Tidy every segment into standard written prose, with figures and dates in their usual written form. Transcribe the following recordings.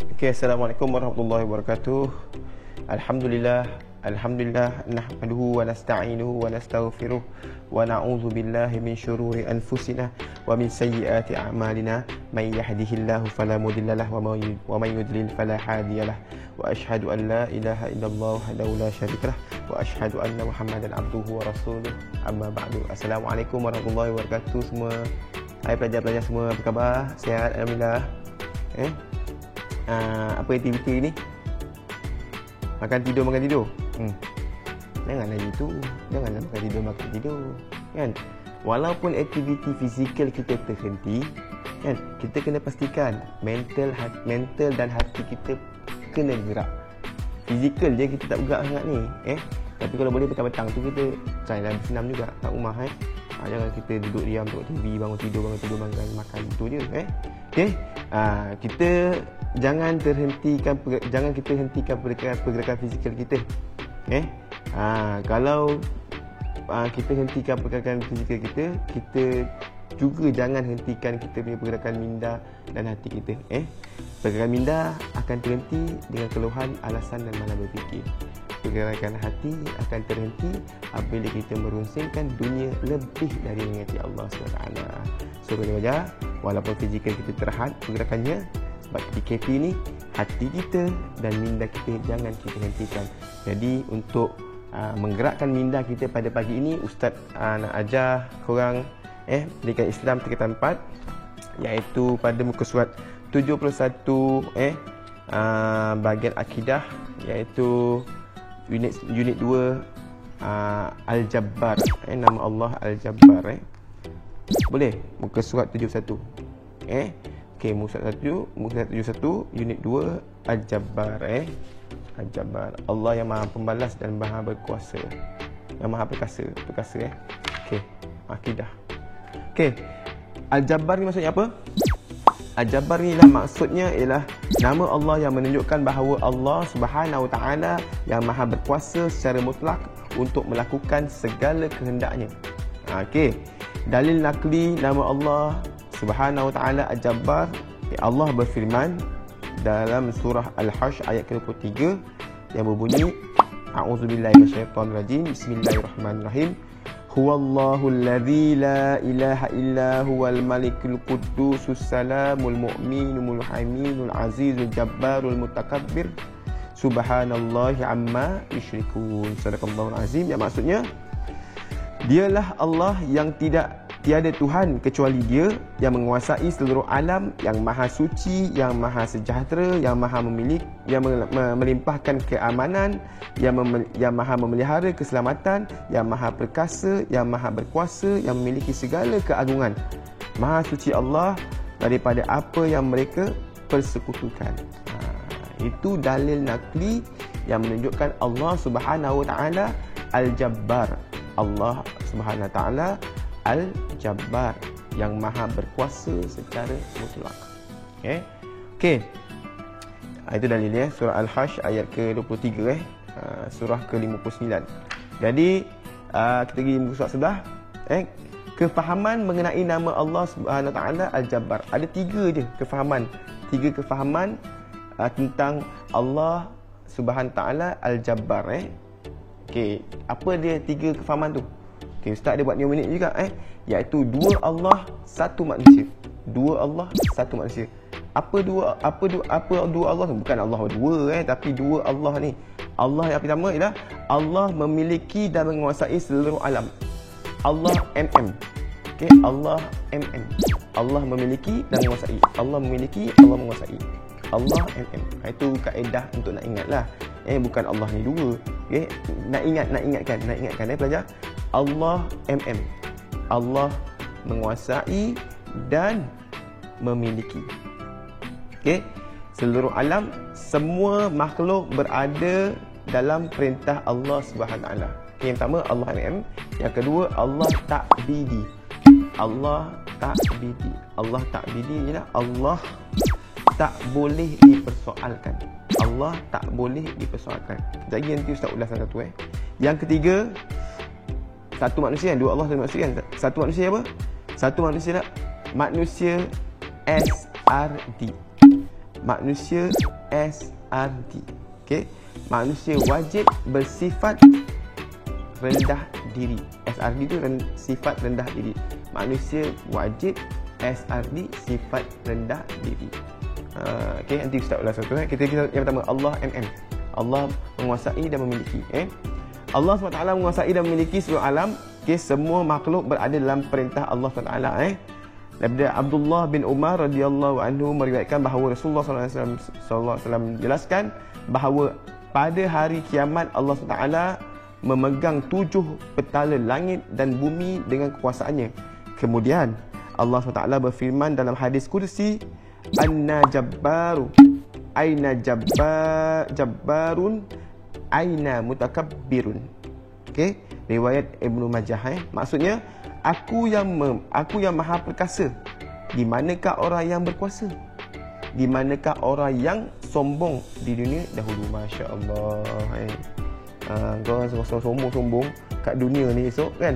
Okay, Assalamualaikum warahmatullahi wabarakatuh. Alhamdulillah, nahmaduhu wa nasta'inuhu wa nastaghfiruh wa na'udzu billahi min syururi anfusina wa min sayyiati a'malina. May yahdihillahu fala mudhillalah wa may yudlil fala hadiyalah. Wa asyhadu an la ilaha illallah wahdahu la syarikalah wa asyhadu anna Muhammadan abduhu wa rasuluh. Amma ba'du. Assalamualaikum warahmatullahi wabarakatuh semua. Hai pelajar-pelajar semua, apa khabar? Sihat alhamdulillah. Apa aktiviti ni? Makan tidur. Janganlah gitu. Janganlah makan tidur kan? Walaupun aktiviti fizikal kita terhenti kan, kita kena pastikan mental dan hati kita kena gerak. Fizikal je kita tak bergerak sangat ni tapi kalau boleh petang-petang tu kita try lah bersenam juga kat rumah jangan kita duduk diam tengok TV, bangun tidur makan tu je kita jangan kita hentikan pergerakan fizikal kita kalau kita hentikan pergerakan fizikal kita juga jangan hentikan kita punya pergerakan minda dan hati kita pergerakan minda akan terhenti dengan keluhan, alasan dan malah berfikir. Pergerakan hati akan terhenti apabila kita merunsingkan dunia lebih dari mengingati Allah SWT. So belajar, walaupun fizikal kita terhad pergerakannya, sebab PKP ni hati kita dan minda kita jangan kita hentikan. Jadi untuk menggerakkan minda kita pada pagi ini, Ustaz nak ajar korang pendidikan Islam tingkatan 4, iaitu pada muka surat 71 bahagian akidah, iaitu unit 2 Al-Jabbar, nama Allah Al-Jabbar boleh muka surat 71 okey, muka surat 71 unit 2 Al-Jabbar Al-Jabbar, Allah yang Maha Pembalas dan Maha Berkuasa, yang Maha Perkasa okey, akidah. Okey, Al-Jabbar ni maksudnya apa? Al-Jabbar ni lah maksudnya ialah nama Allah yang menunjukkan bahawa Allah Subhanahu Wa Taala yang Maha Berkuasa secara mutlak untuk melakukan segala kehendaknya. Okey, dalil nakli nama Allah Subhanahu Wa Taala Al-Jabbar, Allah berfirman dalam surah Al-Hashr ayat ke-23 yang berbunyi, A'udzubillahi minasyaitonirrajim, Bismillahirrahmanirrahim. Huwallahu alladzi la ilaha illa huwal malikul quddusus salamul mu'minul muhaiminul azizul jabbarul mutakabbir subhanallahi amma yusyrikun. Sadaqallahul azim. Yang maksudnya, dialah Allah yang tiada Tuhan kecuali Dia, yang menguasai seluruh alam, yang maha suci, yang maha sejahtera, yang maha memiliki, yang melimpahkan keamanan, yang maha memelihara keselamatan, yang maha perkasa, yang maha berkuasa, yang memiliki segala keagungan. Maha suci Allah daripada apa yang mereka persekutukan. Itu dalil nakli yang menunjukkan Allah Subhanahu Wa Taala Al-Jabbar. Allah Subhanahu Wa Taala Al-Jabbar, yang maha berkuasa secara mutlak. Okey. Itu dalilnya, surah Al-Hashr ayat ke-23 surah ke-59. Jadi kita pergi muka surat sebelah. Kefahaman mengenai nama Allah Subhanahu Wa Taala Al-Jabbar. Ada tiga kefahaman tentang Allah Subhanahu Wa Taala Al-Jabbar. Okey, apa dia tiga kefahaman tu? Okey, Ustaz dia buat 5 minit juga iaitu dua Allah, satu manusia. Dua Allah, satu manusia. Apa dua Allah tu? Bukan Allah dua tapi dua Allah ni. Allah yang pertama ialah Allah memiliki dan menguasai seluruh alam. Allah MM. Okey, Allah MM. Allah memiliki dan menguasai. Allah memiliki, Allah menguasai. Allah MM. Itu kaedah untuk nak ingatlah. Bukan Allah ni dua. Okey, nak ingatkan pelajar. Allah MM. Allah menguasai dan memiliki. Okey, seluruh alam, semua makhluk berada dalam perintah Allah Subhanahu Wa Taala. Okey, yang pertama Allah MM, yang kedua Allah ta'bidi. Allah ta'bidi ialah Allah tak boleh dipersoalkan. Allah tak boleh dipersoalkan. Jadi nanti Ustaz ulas satu. Yang ketiga, satu manusia, dua Allah, satu manusia kan? Satu manusia apa? Satu manusia tak? Manusia SRD. manusia SRD. Okey, manusia wajib bersifat rendah diri. SRD tu sifat rendah diri. Manusia wajib SRD, sifat rendah diri. Okey, nanti Ustaz ulas satu. Kita yang pertama, Allah MM. Allah menguasai dan memiliki. Allah SWT menguasai dan memiliki seluruh alam. Okey, semua makhluk berada dalam perintah Allah SWT. Daripada Abdullah bin Umar radhiyallahu anhu meriwayatkan bahawa Rasulullah SAW menjelaskan bahawa pada hari kiamat Allah SWT memegang 7 petala langit dan bumi dengan kekuasaannya. Kemudian Allah SWT berfirman dalam hadis kursi, Anna jabbaru aina jabbarun aina mutakabbirun. Okey, riwayat Ibnu Majah. Maksudnya, aku yang maha perkasa. Di manakah orang yang berkuasa? Di manakah orang yang sombong di dunia dahulu? Masya Allah. Kau rasa sombong kat dunia ni esok kan?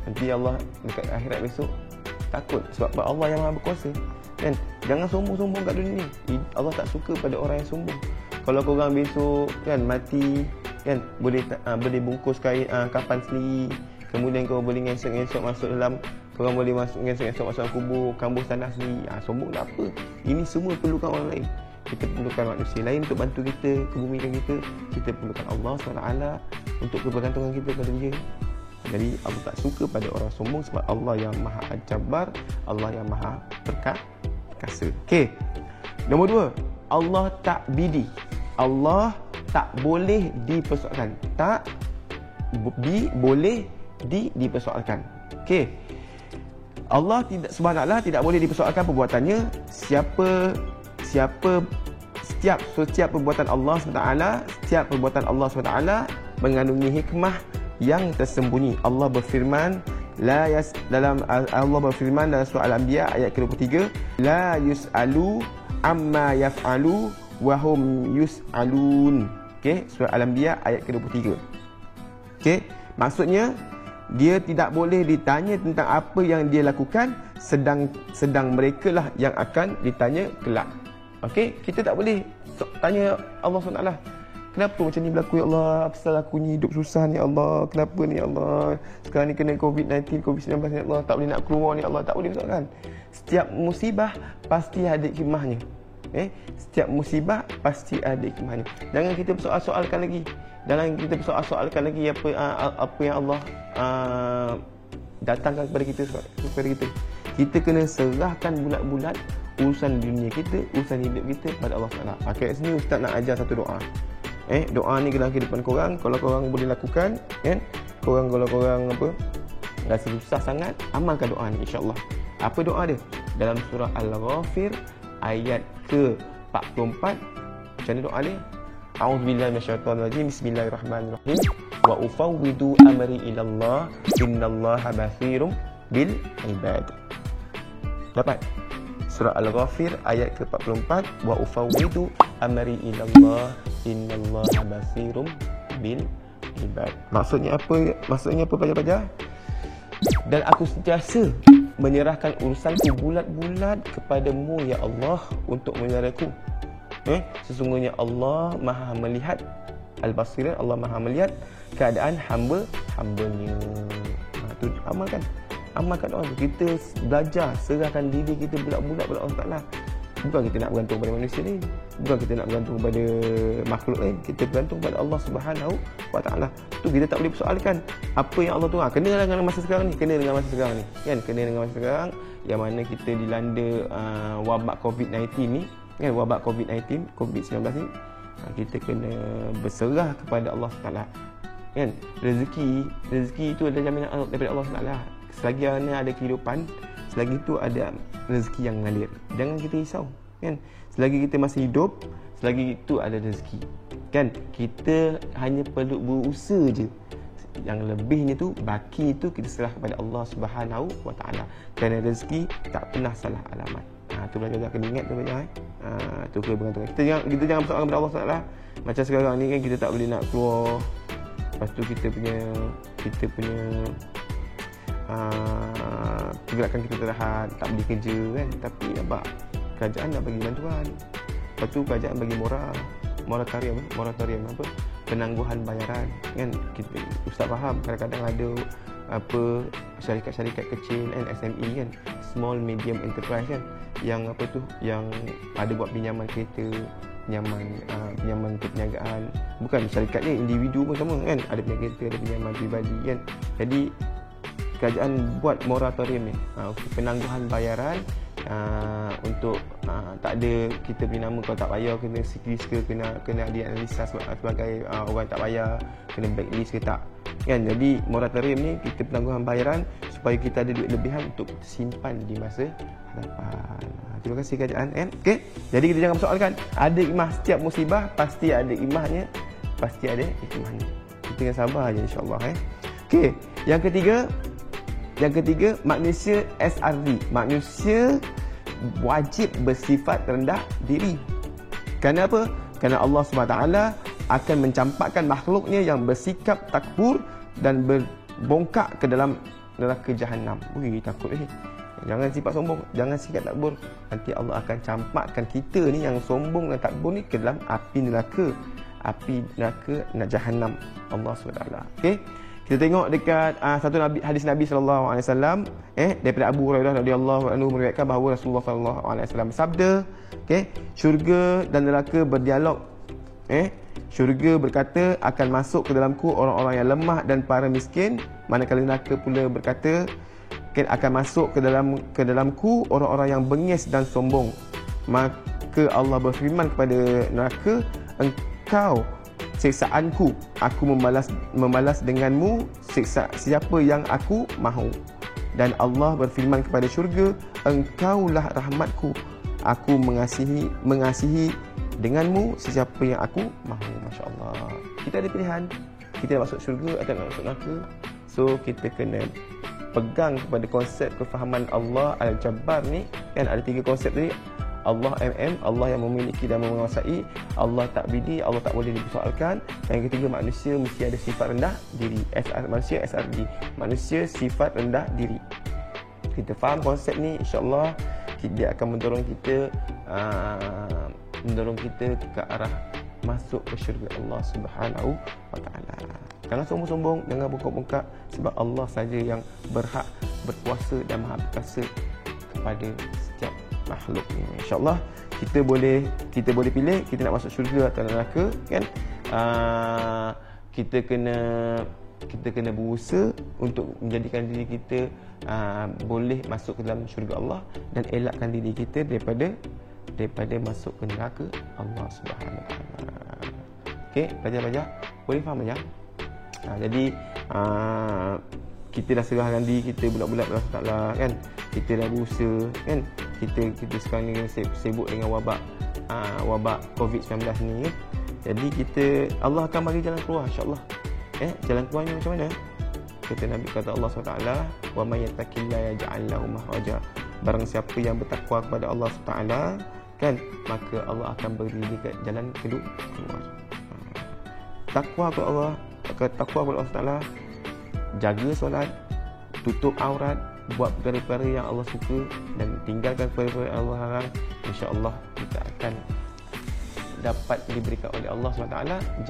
Nanti Allah dekat akhirat besok takut sebab Allah yang maha berkuasa kan. Jangan sombong-sombong kat dunia ni. Allah tak suka pada orang yang sombong. Kalau korang besok kan mati kan, boleh bungkus kain kafan sendiri, kemudian kau boleh ngesok-ngesok masuk dalam, korang boleh masuk ngesok-ngesok masuk dalam kubur, kambus tanah sendiri. Sombong tak apa. Ini semua perlukan orang lain. Kita perlukan manusia lain untuk bantu kita, kebumikan kita. Kita perlukan Allah SWT untuk kebergantungan kita pada dia. Jadi Allah tak suka pada orang sombong sebab Allah yang maha Jabbar, Allah yang maha perkasa. Okey. Nombor 2, Allah tak bidi. Allah tak boleh dipersoalkan. Tak boleh dipersoalkan. Okey. Allah tidak, subhanallah, tidak boleh dipersoalkan perbuatannya. Setiap perbuatan Allah SWT, setiap perbuatan Allah SWT mengandungi hikmah yang tersembunyi. Allah berfirman dalam surah Al-Anbiya ayat ke-23, la yus'alu amma yaf'alu wa hum yus'alun. Okey, surah Al-Anbiya ayat ke-23. Okey, maksudnya dia tidak boleh ditanya tentang apa yang dia lakukan, sedang mereka lah yang akan ditanya kelak. Okey, kita tak boleh tanya Allah SWT, kenapa macam ni berlaku ya Allah? Apa salah aku ni, hidup susah ni ya Allah? Kenapa ni ya Allah? Sekarang ni kena COVID-19, COVID-19 ni ya Allah, tak boleh nak keluar ni ya Allah. Tak boleh kan? Setiap musibah pasti ada hikmahnya. Setiap musibah pasti ada hikmahnya. Jangan kita persoal-soalkan lagi. Jangan kita persoal-soalkan lagi apa yang Allah datangkan kepada kita. Kita kena serahkan bulat-bulat urusan dunia kita, urusan hidup kita pada Allah SWT. Kat sini Ustaz nak ajar satu doa. Doa ni dalam kehidupan korang, kalau korang boleh lakukan kan, kalau korang rasa susah sangat, amalkan doa ni insya-Allah. Apa doa dia? Dalam surah Al-Ghafir ayat ke-44. Macam mana doa dia? A'udzubillahi minasyaitonirrajim. Bismillahirrahmanirrahim. Wa ufawwidu amri ila Allah, innallaha basirun bil ibad. Dapat? Surah Al-Ghafir ayat ke-44, wa ufawwidu amri ila Allah, innallaha basirun bil ibad. Maksudnya apa pelajar-pelajar? Dan aku sentiasa menyerahkan urusanku bulat-bulat kepadamu ya Allah untuk menyerahku. Sesungguhnya Allah Maha melihat, Al-Basir, Allah Maha melihat keadaan hamba-hambanya. Tu amalkan doa tu. Kita belajar serahkan diri kita bulat-bulat pada Allah Taala. Bukan kita nak bergantung pada manusia lain, bukan kita nak bergantung pada makhluk lain. Kita bergantung pada Allah Subhanahu wa Taala. Tu kita tak boleh persoalkan apa yang Allah Tuhan. Kena dengan masa sekarang ni, kena dengan masa sekarang yang mana kita dilanda wabak COVID-19 ni kan, wabak COVID-19 ni. Kita kena berserah kepada Allah Taala kan. Rezeki itu adalah jaminan daripada Allah Taala. Selagi ada kehidupan, selagi itu ada rezeki yang mengalir. Jangan kita risau kan. Selagi kita masih hidup, selagi itu ada rezeki kan. Kita hanya perlu berusaha je. Yang lebihnya tu, baki itu kita serah kepada Allah Subhanahu wa Taala. Kerana rezeki tak pernah salah alamat. Tu belajar kena ingat tu belajar. Tu kena bergantung. Kita jangan bersoal kepada Allah Taala. Macam sekarang ni kan, kita tak boleh nak keluar. Lepas tu kita punya pergerakan kita terhad, tak boleh kerja kan. Tapi nampak kerajaan nak bagi bantuan. Lepas tu kerajaan bagi moratorium apa? Penangguhan bayaran kan. Kita ustaz faham kadang-kadang ada apa syarikat-syarikat kecil and SME kan, small medium enterprise kan, yang apa tu, yang ada buat pinjaman kereta, pinjaman untuk perniagaan. Bukan syarikat ni, individu pun sama kan, ada pinjaman kereta, ada pinjaman pribadi kan. Jadi kerajaan buat moratorium ni, penangguhan bayaran, untuk tak ada kita beri nama kalau tak bayar kena sikris ke, kena dianalisa sebagai orang tak bayar, kena blacklist ke tak kan. Jadi moratorium ni kita penangguhan bayaran supaya kita ada duit lebihan untuk simpan di masa hadapan. Terima kasih kerajaan kan. Okey, jadi kita jangan persoalkan, ada hikmah setiap musibah, pasti ada hikmahnya, pasti ada hikmahnya. Kita kena sabar aja insya-Allah Okey, yang ketiga manusia SRD. Manusia wajib bersifat rendah diri. Kenapa? Kerana Allah SWT akan mencampakkan makhluknya yang bersikap takbur dan berbongkak ke dalam neraka Jahannam. Ui, takut Jangan sifat sombong, jangan sikap takbur. Nanti Allah akan campakkan kita ni yang sombong dan takbur ni ke dalam api neraka Jahannam Allah SWT. Okey. Kita tengok dekat satu hadis Nabi sallallahu alaihi wasallam daripada Abu Hurairah radhiyallahu anhu meriwayatkan bahawa Rasulullah sallallahu alaihi wasallam bersabda, syurga dan neraka berdialog. Syurga berkata akan masuk ke dalamku orang-orang yang lemah dan para miskin, manakala neraka pula berkata akan masuk ke dalamku orang-orang yang bengis dan sombong. Maka Allah berfirman kepada neraka, engkau siksaanku, aku membalas denganmu siksa siapa yang aku mahu. Dan Allah berfirman kepada syurga, engkaulah rahmatku, aku mengasihi denganmu sesiapa yang aku mahu. Masya-Allah. Kita ada pilihan, kita nak masuk syurga atau nak masuk neraka. So kita kena pegang kepada konsep kefahaman Allah Al-Jabbar ni kan. Ada 3 konsep tadi. Allah Allah yang memiliki dan menguasai, Allah tak bidi, Allah tak boleh dipersoalkan. Yang ketiga, manusia mesti ada sifat rendah diri. Manusia SRD, manusia sifat rendah diri. Kita faham konsep ni, insya-Allah dia akan mendorong kita ke arah masuk ke syurga Allah Subhanahu wa taala. Jangan sombong-sombong, jangan bongkak-bongkak, sebab Allah saja yang berhak berkuasa dan maha perkasa kepada setiap makhluk ni. InsyaAllah kita boleh pilih kita nak masuk syurga atau neraka kan. Kita kena berusaha untuk menjadikan diri kita boleh masuk ke dalam syurga Allah dan elakkan diri kita daripada masuk ke neraka Allah Subhanahu Wa Taala. Okey, belajar boleh faham ya. Jadi kita dah serahkan diri kita bulat-bulat pada Allah Taala kan. Kita dah berusaha kan. Kita sekarang ni sibuk dengan wabak COVID-19 ni kan. Jadi Allah akan bagi jalan keluar insya-Allah. Jalan keluarnya macam mana? Kata Allah SWT, wa may yattaqillaha yaj'al lahu makhraja. Barang siapa yang bertakwa kepada Allah SWT kan, maka Allah akan beri dia jalan keluar. Takwa kepada Allah SWT, jaga solat, tutup aurat, buat perkara-perkara yang Allah suka dan tinggalkan perkara-perkara yang Allah larang. InsyaAllah kita akan dapat diberikan oleh Allah SWT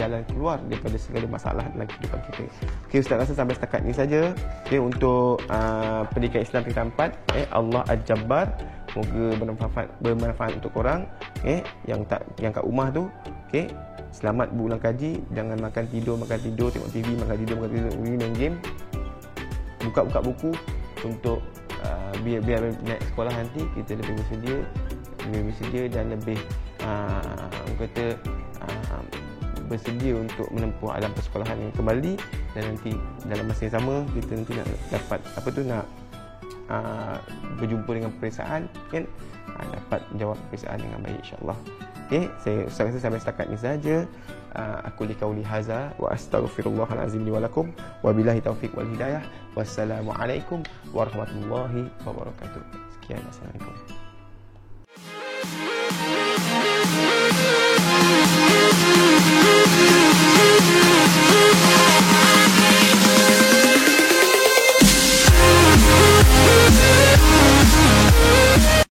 jalan keluar daripada segala masalah dalam kehidupan kita. Okay, Ustaz rasa sampai setakat ni saja untuk pendidikan Islam tingkatan 4 Allah Al-Jabbar. Moga bermanfaat untuk korang yang kat rumah tu. Selamat berulang kaji. Jangan makan tidur, tengok TV, makan tidur, main game. Buka buku untuk biar naik sekolah nanti kita lebih bersedia dan lebih bersedia untuk menempuh alam persekolahan ini kembali. Dan nanti dalam masa yang sama kita nanti nak dapat berjumpa dengan peperiksaan kan, dapat jawab peperiksaan dengan baik insya-Allah. Saya rasa sampai setakat ni saja. Aku liqauli haza wa astaghfirullahal azim li wa lakum wa billahi taufiq wal hidayah. Wassalamualaikum warahmatullahi wabarakatuh. Sekian, assalamualaikum.